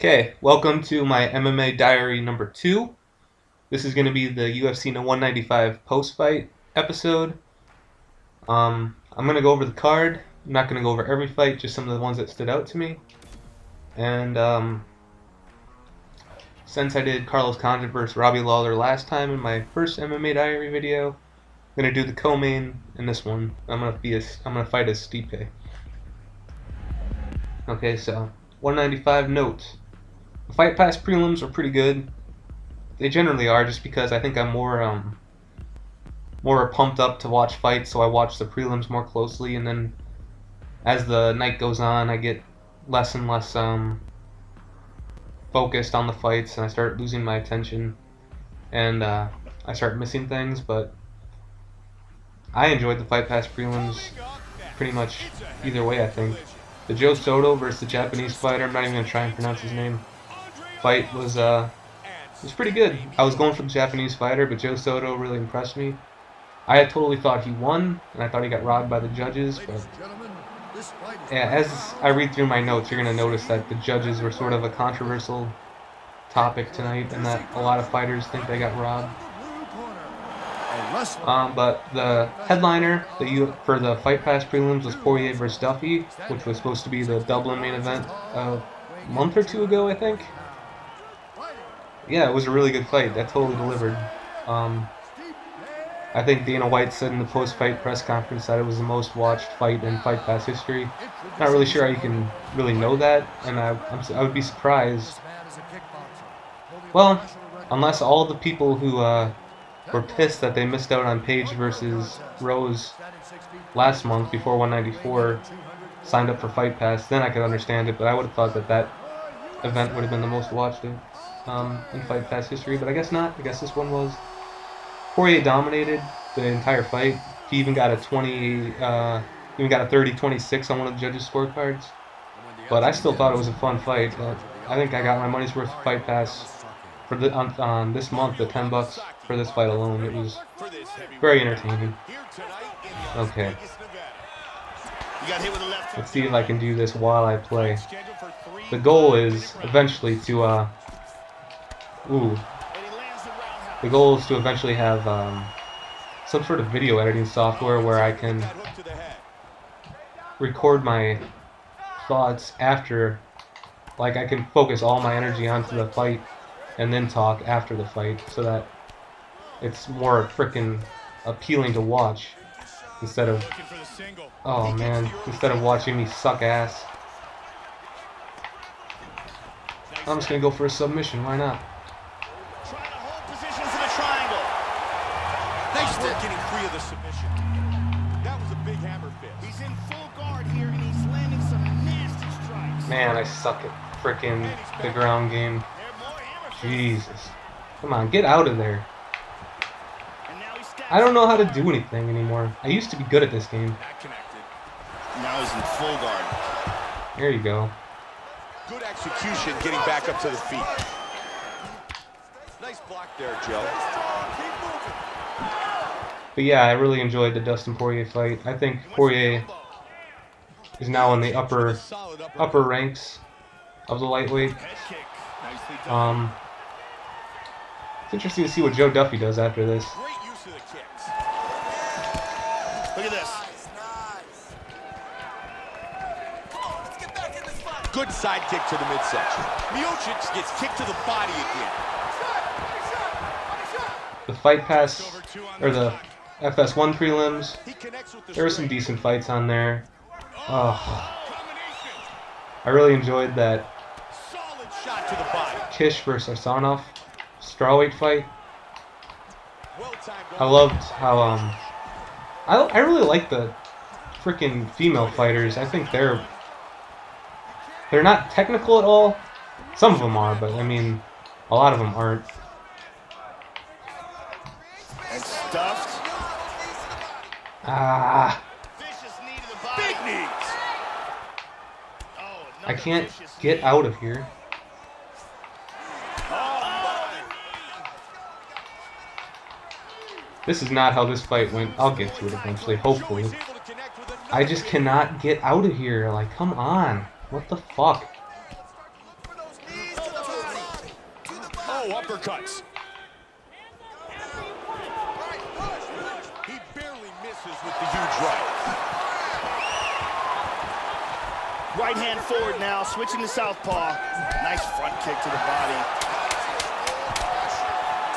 Okay, welcome to my MMA diary number 2. This is going to be the UFC 195 post-fight episode. I'm going to go over the card. I'm not going to go over every fight, just some of the ones that stood out to me. And since I did Carlos Condit versus Robbie Lawler last time in my first MMA diary video, I'm going to do the co-main in this one. I'm going to fight as Stipe. Okay, so 195 notes. The Fight Pass prelims are pretty good. They generally are, just because I think I'm more pumped up to watch fights, so I watch the prelims more closely, and then as the night goes on, I get less and less focused on the fights, and I start losing my attention, and I start missing things. But I enjoyed the Fight Pass prelims pretty much either way, I think. The Joe Soto versus the Japanese fighter, I'm not even going to try and pronounce his name, fight was pretty good. I was going for the Japanese fighter, but Joe Soto really impressed me. I had totally thought he won, and I thought he got robbed by the judges, but yeah, as I read through my notes, you're going to notice that the judges were sort of a controversial topic tonight, and that a lot of fighters think they got robbed. But the headliner for the Fight Pass prelims was Poirier versus Duffy, which was supposed to be the Dublin main event a month or two ago, I think. Yeah, it was a really good fight. That totally delivered. I think Dana White said in the post-fight press conference that it was the most watched fight in Fight Pass history. Not really sure how you can really know that, and I would be surprised. Well, unless all the people who were pissed that they missed out on Page versus Rose last month before 194 signed up for Fight Pass, then I could understand it. But I would have thought that event would have been the most watched in Fight Pass history, but I guess not. I guess this one was. Poirier dominated the entire fight. He even got a 30-26 on one of the judges' scorecards. But I still thought it was a fun fight. I think I got my money's worth of Fight Pass for on this month, the $10 for this fight alone. It was very entertaining. Okay. Let's see if I can do this while I play. The goal is eventually to the goal is to eventually have some sort of video editing software where I can record my thoughts after, like I can focus all my energy onto the fight and then talk after the fight, so that it's more freaking appealing to watch instead of, oh man, instead of watching me suck ass. I'm just gonna go for a submission, why not? Getting free of the submission. That was a big hammer fist. He's in full guard here and he's landing some nasty strikes. Man, I suck at freaking the ground game. Jesus. Come on, get out of there. I don't know how to do anything anymore. I used to be good at this game. Now he's in full guard. There you go. Good execution getting back up to the feet. Nice block there, Joe. But yeah, I really enjoyed the Dustin Poirier fight. I think Poirier is now in the upper ranks of the lightweight. It's interesting to see what Joe Duffy does after this. Great use of the kicks. Look at this. Good side kick to the midsection. Miocic gets kicked to the body again. The Fight Pass, or the FS1 prelims, there were some decent fights on there. Oh, I really enjoyed that Kish versus Arsanov strawweight fight. I loved how I really like the freaking female fighters. I think they're not technical at all. Some of them are, but I mean, a lot of them aren't. And stuffed. Ah. Big knees. I can't get out of here. This is not how this fight went. I'll get to it eventually, hopefully. I just cannot get out of here. Like, come on. What the fuck? uppercuts. He barely misses with the huge right. Right hand forward now, switching to southpaw. Nice front kick to the body.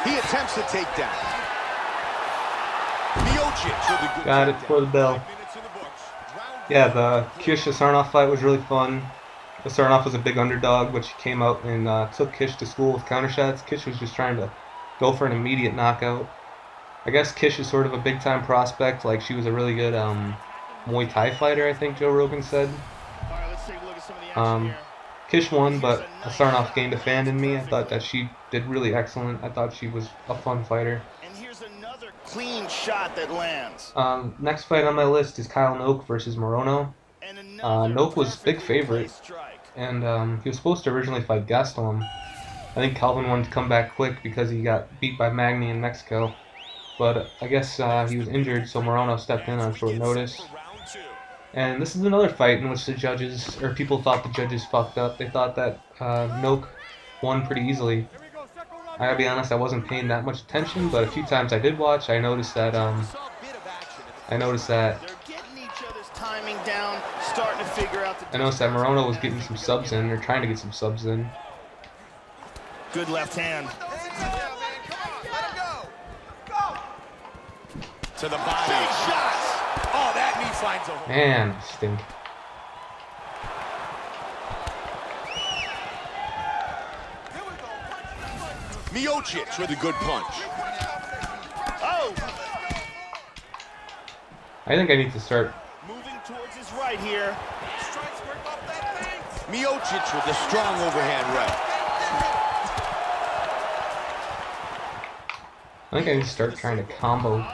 He attempts a takedown. Miocic with a good Got it for the bell. Yeah, the Kish-Sarnoff fight was really fun. Sarnoff was a big underdog, but she came out and took Kish to school with counter shots. Kish was just trying to go for an immediate knockout. I guess Kish is sort of a big-time prospect. Like, she was a really good Muay Thai fighter, I think Joe Rogan said. Kish won, but Sarnoff gained a fan in me. I thought that she did really excellent. I thought she was a fun fighter. And here's another clean shot that lands. Next fight on my list is Kyle Noke versus Morono. Noke was big favorite, and he was supposed to originally fight Gastelum. I think Calvin wanted to come back quick because he got beat by Magny in Mexico. But I guess he was injured, so Morono stepped in on short notice. And this is another fight in which the judges, or people thought the judges fucked up. They thought that Noke won pretty easily. I gotta be honest, I wasn't paying that much attention, but a few times I did watch, I noticed that Morono was getting some subs in, or trying to get some subs in. Good left hand. To the body. Big shots. Oh, that knee finds a hole. Man, stink. Miocic with a good punch. Oh! I think I need to start. Moving towards his right here. Miocic with a strong overhand right. I think I need to start trying to combo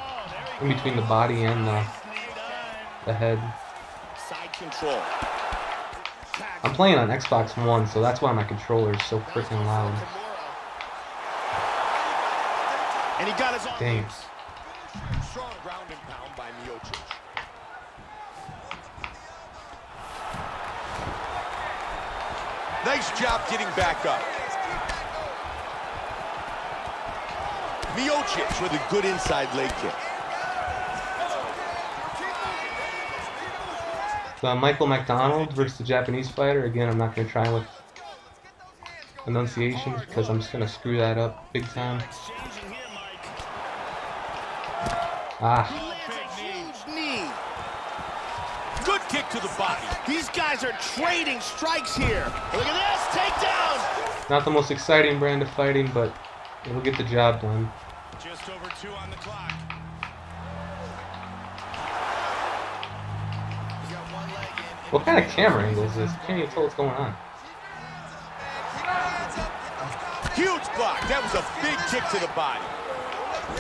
in between the body and the head. Side control. I'm playing on Xbox One, so that's why my controller is so freaking loud. And he got his own. Dang. Strong ground and pound by Miocic. Nice job getting back up. Miocic with a good inside leg kick. Michael McDonald versus the Japanese fighter. Again, I'm not going to try with enunciations because I'm just going to screw that up big time. Ah. Good kick to the body. These guys are trading strikes here. Look at this takedown. Not the most exciting brand of fighting, but it'll get the job done. Just over 2 on the clock. What kind of camera angle is this? I can't even tell what's going on. Huge block. That was a big kick to the body.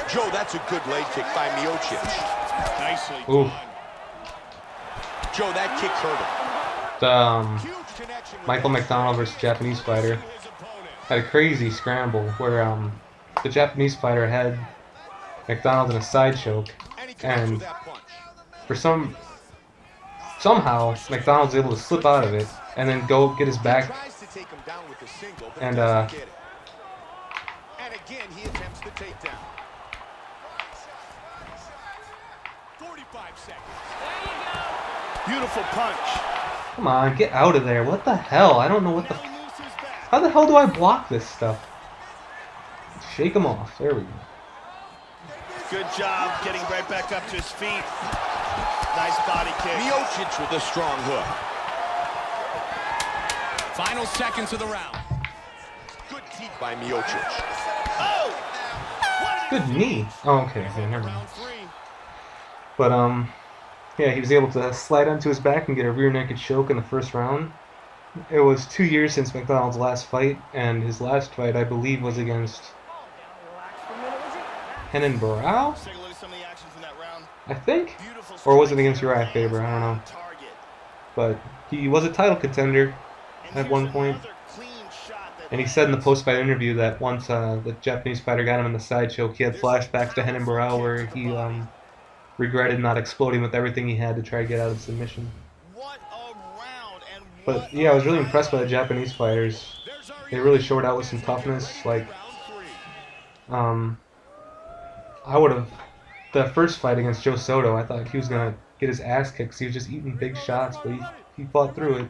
Joe, that's a good leg kick by Miocic. Nicely done. Joe, that kick hurt him. The Michael McDonald versus Japanese fighter had a crazy scramble where the Japanese fighter had McDonald in a side choke, and for somehow McDonald's able to slip out of it and then go get his back, and again he attempts the takedown. 45 seconds. Beautiful punch. come on, get out of there. What the hell? I don't know what the... How the hell do I block this stuff? Shake him off. There we go. Good job getting right back up to his feet. Nice body kick. Miocic with a strong hook. Final seconds of the round. Good teeth by Miocic. Oh! Good knee. Oh, okay. Okay, never mind. But, yeah, he was able to slide onto his back and get a rear naked choke in the first round. It was 2 years since McDonald's last fight, and his last fight, I believe, was against Henan Barao, I think? Or was it against Uriah Faber? I don't know. But he was a title contender at one point. And he said in the post-fight interview that once the Japanese fighter got him in the side choke, he had flashbacks to Henan Barao where he regretted not exploding with everything he had to try to get out of submission. But yeah, I was really impressed by the Japanese fighters. They really showed out with some toughness. Like, I would have the first fight against Joe Soto. I thought he was gonna get his ass kicked 'cause he was just eating big shots, but he fought through it.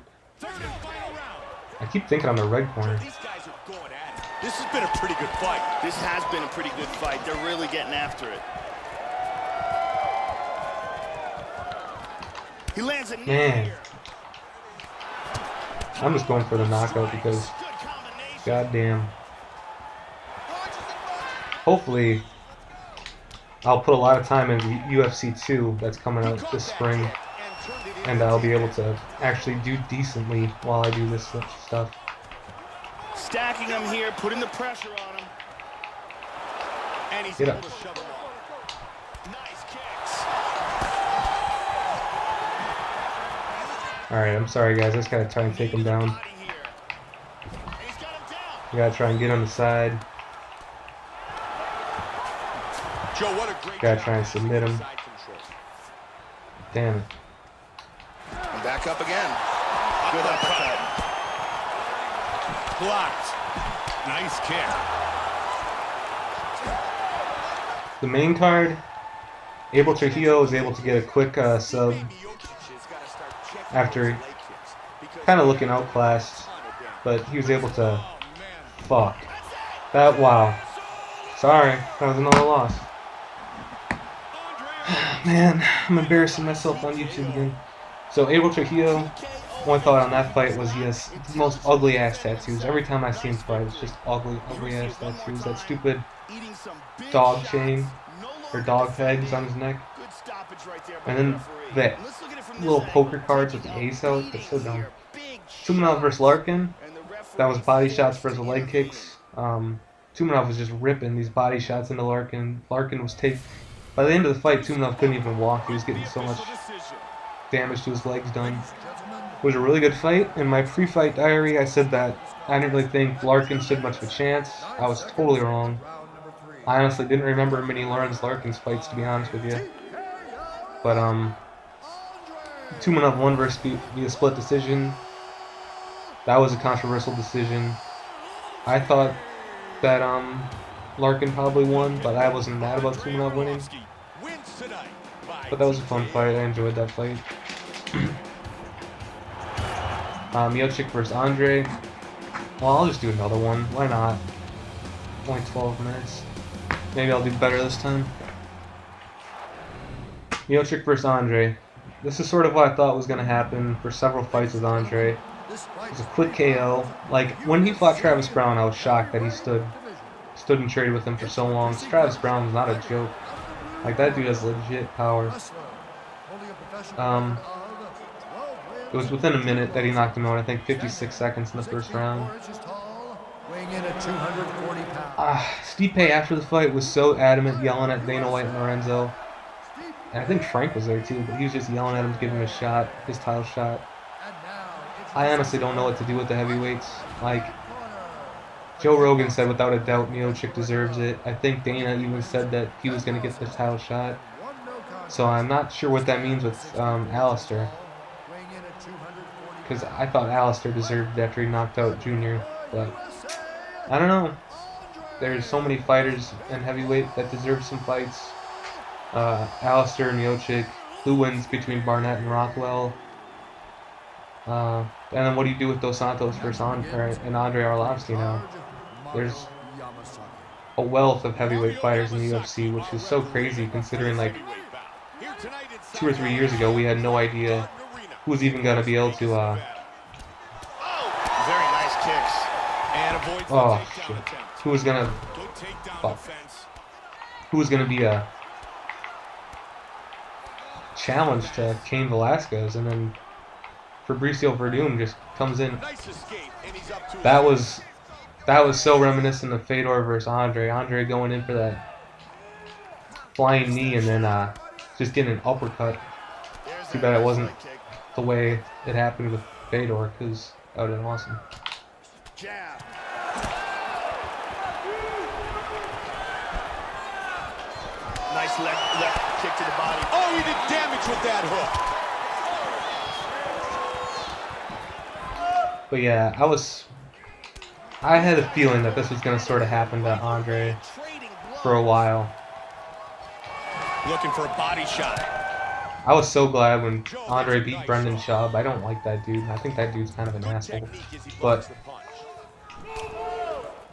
I keep thinking I'm the red corner. These guys are going at it. This has been a pretty good fight. This has been a pretty good fight. They're really getting after it. He lands a knee Man. here. I'm just going for the knockout because, goddamn. Hopefully, I'll put a lot of time into UFC 2 that's coming out this spring, and I'll be able to actually do decently while I do this stuff. Stacking him here, putting the pressure on him. And he's Get able up. to shove him off. Nice kicks. Alright, I'm sorry guys, I just gotta try and take him down. Body here. And he's got him down. I gotta try and get on the side. Joe, what a great Gotta job try and submit him. side control. Damn it. And back up again. Good uppercut. Blocked. Nice kick. The main card, Abel Trujillo was able to get a quick sub after kind of looking outclassed, but he was able to. Fuck. That, wow. Sorry, that was another loss. Man, I'm embarrassing myself on YouTube again. So Abel Trujillo, one thought on that fight was he has the most ugly ass tattoos. Every time I see him fight, it's just ugly ass tattoos. That stupid dog chain or dog pegs on his neck. And then that little poker cards with the ace out. That's so dumb. Tumanov versus Larkin. That was body shots versus leg kicks. Tumanov was just ripping these body shots into Larkin. Larkin was by the end of the fight, Tumanov couldn't even walk. He was getting so much damage to his legs done. It was a really good fight. In my pre-fight diary, I said that I didn't really think Larkin stood much of a chance. I was totally wrong. I honestly didn't remember many Lawrence Larkin's fights, to be honest with you. But Tumanov won versus via split decision. That was a controversial decision. I thought that Larkin probably won, but I wasn't mad about Tumanov winning. But that was a fun fight. I enjoyed that fight. Miocic versus Andre. Well, I'll just do another one. Why not? Only 12 minutes. Maybe I'll do better this time. Miocic versus Andre. This is sort of what I thought was going to happen for several fights with Andre. It was a quick KO. Like, when he fought Travis Brown, I was shocked that he stood and traded with him for so long. Travis Brown was not a joke. Like, that dude has legit power. It was within a minute that he knocked him out. I think 56 seconds in the first round. Stipe after the fight was so adamant, yelling at Dana White and Lorenzo. And I think Frank was there too, but he was just yelling at him to give him a shot, his title shot. I honestly don't know what to do with the heavyweights. Like, Joe Rogan said without a doubt Miocic deserves it. I think Dana even said that he was going to get the title shot. So I'm not sure what that means with Alistair. Because I thought Alistair deserved it after he knocked out Junior. But I don't know. There's so many fighters in heavyweight that deserve some fights. Alistair and Miocic. Who wins between Barnett and Rothwell? And then what do you do with Dos Santos versus Andre Arlovski now? There's a wealth of heavyweight fighters in the UFC, which is so crazy considering like 2 or 3 years ago we had no idea who was even going to be able to Very nice kicks. And avoids the oh takedown shit. attempt. Who was going to Good takedown fuck. defense. Who was going to be a challenge to Cain Velasquez, and then Fabricio Verdum just comes in. That was so reminiscent of Fedor versus Andre. Andre going in for that flying knee and then just getting an uppercut. Too bad it wasn't the way it happened with Fedor, because that would have been awesome. Jab. Nice left kick to the body. Oh, he did damage with that hook. But yeah, I had a feeling that this was going to sort of happen to Andre. for a while. Looking for a body shot. I was so glad when Andre beat Brendan Schaub. I don't like that dude. I think that dude's kind of an asshole. But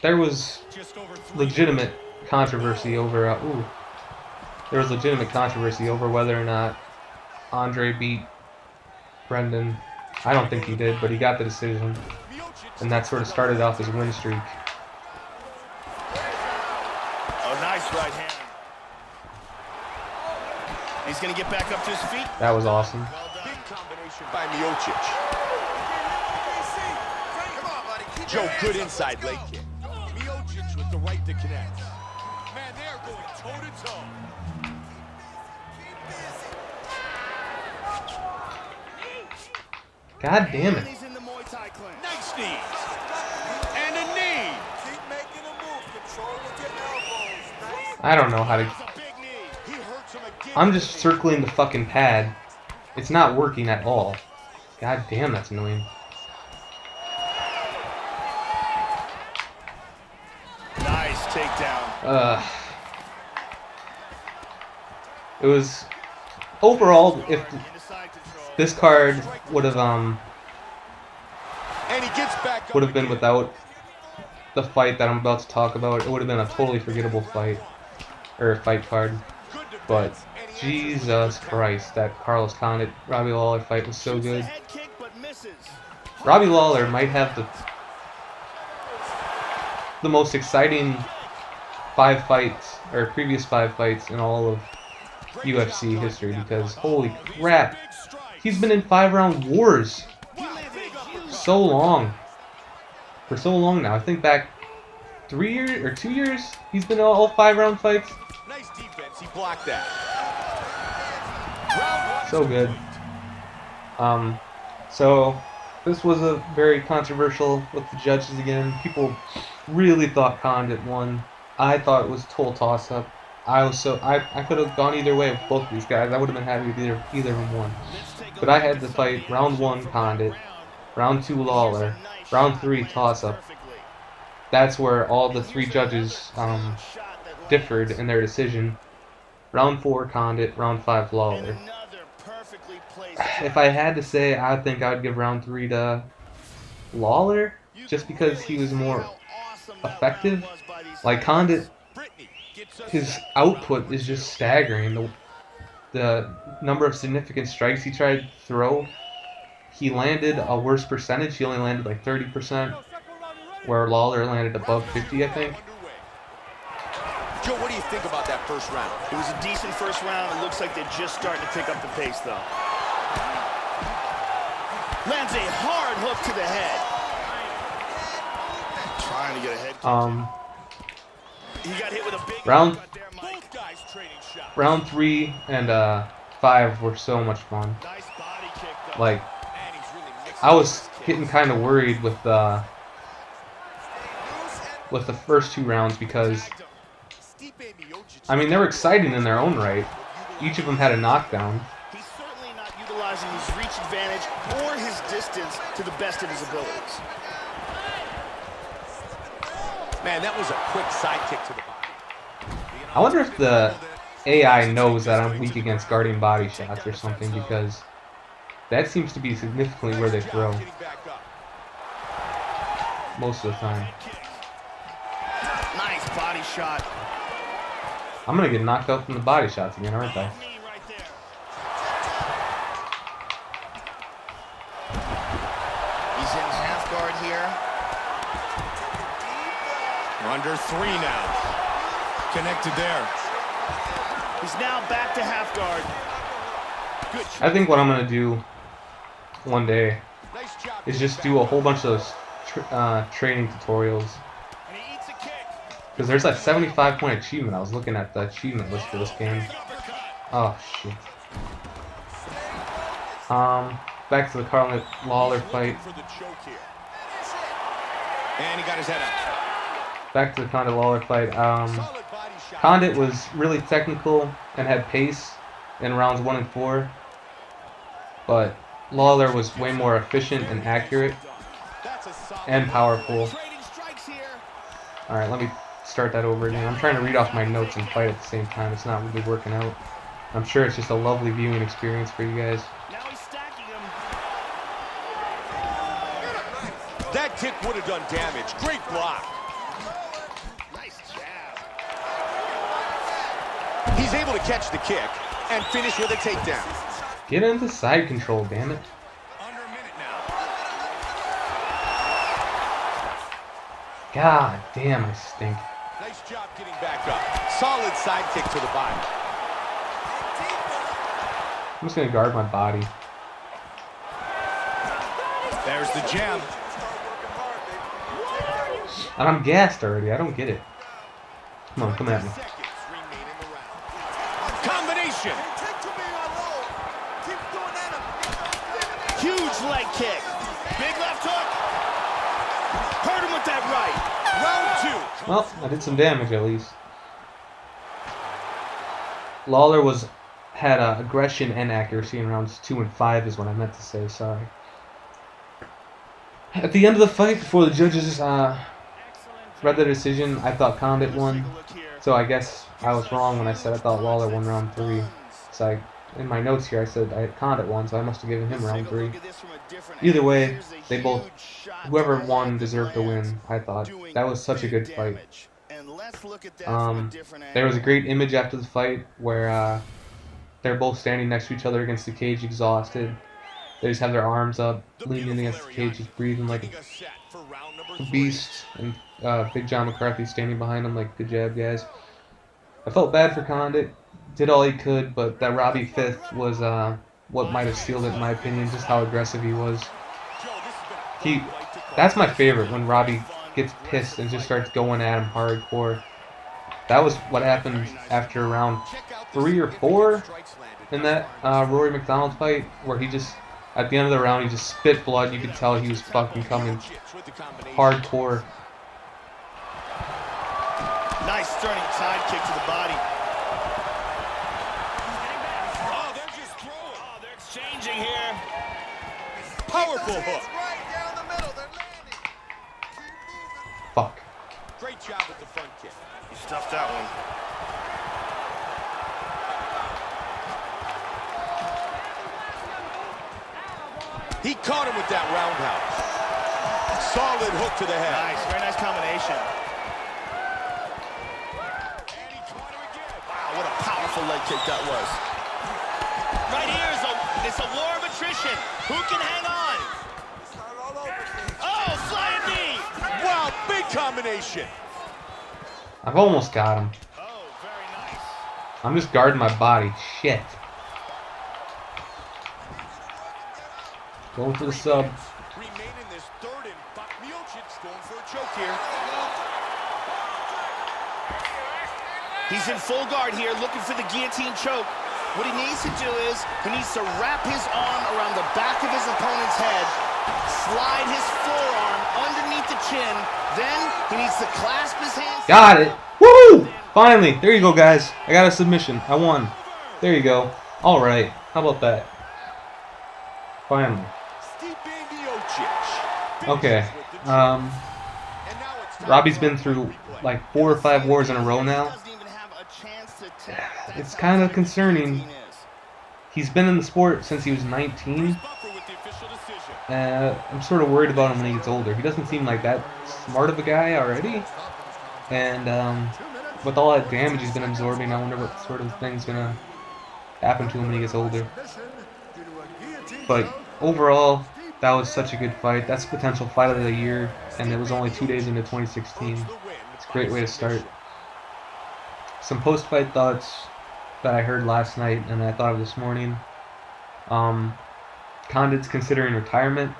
there was legitimate controversy over whether or not Andre beat Brendan. I don't think he did, but he got the decision, and that sort of started off his win streak. Oh, nice right hand. He's going to get back up to his feet. That was awesome. Big combination by Miocic. Joe, good inside leg kick. Miocic with the right to connect. Man, they are going toe-to-toe. God damn it. He's in the Muay Thai clinch. Nice knees. And a knee. Keep making a move. Control with your elbows. I don't know how to... That's a big knee. He hurts him again. I'm just circling the fucking pad. It's not working at all. God damn, that's annoying. Nice takedown. It was... Overall, if Into side control. this card would have And he gets back up been again. without the fight that I'm about to talk about, it would have been a totally forgettable fight. Or fight card. Good defense, But and he Jesus Christ, that Carlos Condit Robbie Lawler fight was so Shoots the good. head kick, but misses. Robbie Lawler might have the most exciting previous 5 fights in all of UFC history, because holy crap, he's been in 5-round wars so long. For so long now. I think back 3 years or 2 years he's been in all 5-round fights. nice defense. He blocked that. So good. So this was a very controversial with the judges again. People really thought Condit won. I thought it was a total toss-up. I could have gone either way with both of these guys. I would have been happy if either of them won. But I had to fight round 1 Condit, round 2 Lawler, round 3 toss-up. That's where all the 3 judges differed in their decision. Round 4 Condit, round 5 Lawler. If I had to say, I think I'd give round 3 to Lawler, just because he was more effective. Like Condit, his output is just staggering. The number of significant strikes he tried to throw, he landed a worse percentage. He only landed like 30%, where Lawler landed above 50, I think. Joe, what do you think about that first round? It was a decent first round. It looks like they're just starting to pick up the pace, though. Lands a hard hook to the head. Trying to get a head kick. He got hit with a big Round- uppercut there, Mike. Both guys trading shots. Round 3 and 5 were so much fun. Nice body kick, though. Like, And he's really mixing I was getting kind of worried with the first 2 rounds because, I mean, they were exciting in their own right. Each of them had a knockdown. He's certainly not utilizing his reach advantage or his distance to the best of his abilities. Man, that was a quick side kick to the body. I wonder if the AI knows that I'm weak against guarding body shots or something, because that seems to be significantly where they throw Getting back up. most of the time. Nice body shot. I'm gonna get knocked out from the body shots again, aren't I? Knee right there. He's in half guard here. We're under 3 now. Connected there. He's now back to half guard. Good I think what I'm gonna do one day Nice job. is just do a whole bunch of those training tutorials. And he eats a kick. Because there's that 75-point achievement. I was looking at the achievement list for this game. Oh, shit. Back to the Carlin Lawler fight. For the choke here. And he got his head up. Back to the Condit Lawler fight. Solid body shot. Condit was really technical and had pace in rounds 1 and 4. But Lawler was way more efficient and accurate That's a solid and powerful. Trading strikes here. Alright, let me start that over again. I'm trying to read off my notes and fight at the same time. It's not really working out. I'm sure it's just a lovely viewing experience for you guys. Now he's stacking him. That kick would have done damage. Great block. Nice jab. He's able to catch the kick and finish with a takedown. Get into side control, damn it. Under a minute now. God damn, I stink. Nice job getting back up. Solid side kick to the body. I'm just gonna guard my body. There's the jab. And I'm gassed already. I don't get it. Come on, come at me. Seconds remain in the round. Combination. Huge leg kick. Big left hook. Hurt him with that right. Round 2. Well, I did some damage at least. Lawler had aggression and accuracy in rounds 2 and 5 is what I meant to say, sorry. At the end of the fight, before the judges read the decision, I thought Condit won. So I guess I was wrong when I said I thought Lawler won round 3. So in my notes here I said Condit won, so I must have given him round 3. Either way, whoever won deserved to win, I thought. That was such a good fight. There was a great image after the fight where they're both standing next to each other against the cage, exhausted. They just have their arms up, leaning against the cage, just breathing like a beast. And Big John McCarthy standing behind him like, good job, guys. I felt bad for Condit. Did all he could, but that Robbie fifth was what might have sealed it, in my opinion, just how aggressive he was. That's my favorite, when Robbie gets pissed and just starts going at him hardcore. That was what happened after round 3 or 4 in that Rory McDonald fight, where he just, at the end of the round, he just spit blood. You could tell he was fucking coming hardcore. Nice turning side kick to the body. Oh, they're just throwing. Oh, they're exchanging here. Powerful hook. Fuck. Great job with the front kick. He stuffed that one. He caught him with that roundhouse. Solid hook to the head. Nice, very nice combination. And he caught him again. Wow, what a powerful leg kick that was. Right here is it's a war of attrition. Who can hang on? Oh, flying knee. Wow, big combination. I've almost got him. Oh, very nice. I'm just guarding my body. Shit. Going for the sub. Remain in this third and Miocic going for a choke here. He's in full guard here, looking for the guillotine choke. What he needs to do is, he needs to wrap his arm around the back of his opponent's head, slide his forearm underneath the chin, then he needs to clasp his hands. Got it. Woo! Finally. There you go, guys. I got a submission. I won. There you go. All right. How about that? Finally. Okay. Robbie's been through like 4 or 5 wars in a row now. It's kind of concerning. He's been in the sport since he was 19. I'm sort of worried about him when he gets older. He doesn't seem like that smart of a guy already. And with all that damage he's been absorbing, I wonder what sort of thing's going to happen to him when he gets older. But overall, that was such a good fight. That's potential fight of the year, and it was only 2 days into 2016. It's a great way to start. Some post-fight thoughts that I heard last night and I thought of this morning. Condit's considering retirement.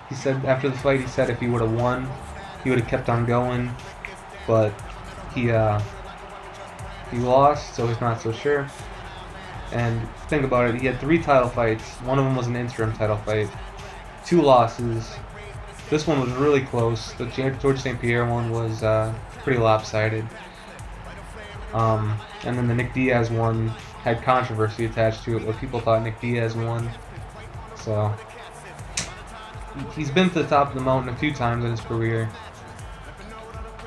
He said after the fight, he said if he would have won, he would have kept on going, but he lost, so he's not so sure. And think about it, he had 3 title fights. One of them was an interim title fight. 2 losses. This one was really close. The George St. Pierre one was pretty lopsided. And then the Nick Diaz one had controversy attached to it, where people thought Nick Diaz won. So he's been to the top of the mountain a few times in his career.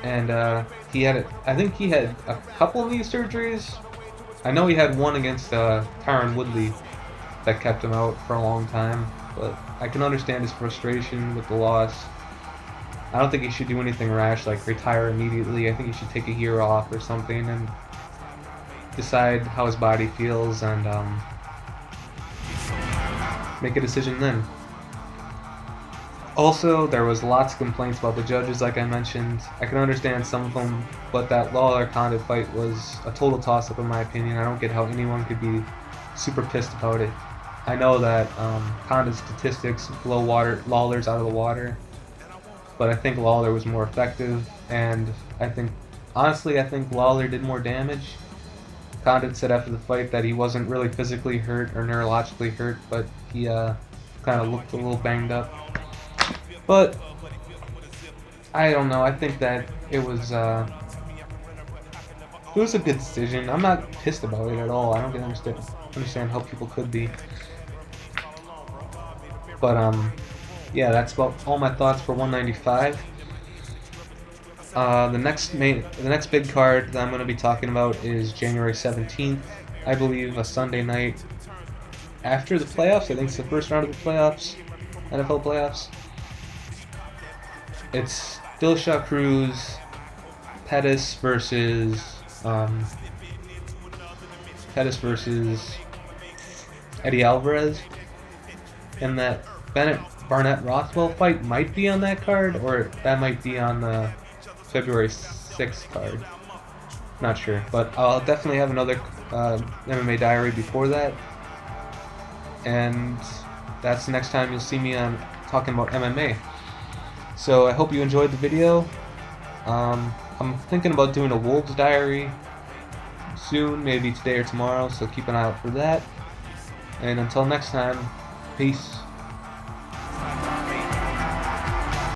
and I think he had a couple knee surgeries. I know he had one against Tyron Woodley that kept him out for a long time, but I can understand his frustration with the loss. I don't think he should do anything rash like retire immediately. I think he should take a year off or something and decide how his body feels and make a decision then. Also, there was lots of complaints about the judges, like I mentioned. I can understand some of them, but that Lawler-Condit fight was a total toss-up in my opinion. I don't get how anyone could be super pissed about it. I know that Condit's statistics blow Lawler's out of the water, but I think Lawler was more effective, and honestly, I think Lawler did more damage. Condit said after the fight that he wasn't really physically hurt or neurologically hurt, but he kind of looked a little banged up. But I don't know. I think that it was a good decision. I'm not pissed about it at all. I don't understand how people could be. But yeah, that's about all my thoughts for 195. The next big card that I'm going to be talking about is January 17th. I believe a Sunday night after the playoffs. I think it's the first round of the playoffs, NFL playoffs. It's Dillashaw Cruz, Pettis versus Eddie Alvarez, and that Bennett Barnett Rothwell fight might be on that card, or that might be on the February 6th card. Not sure, but I'll definitely have another MMA diary before that, and that's the next time you'll see me on talking about MMA. So I hope you enjoyed the video. I'm thinking about doing a Wolves diary soon, maybe today or tomorrow, so keep an eye out for that. And until next time, peace.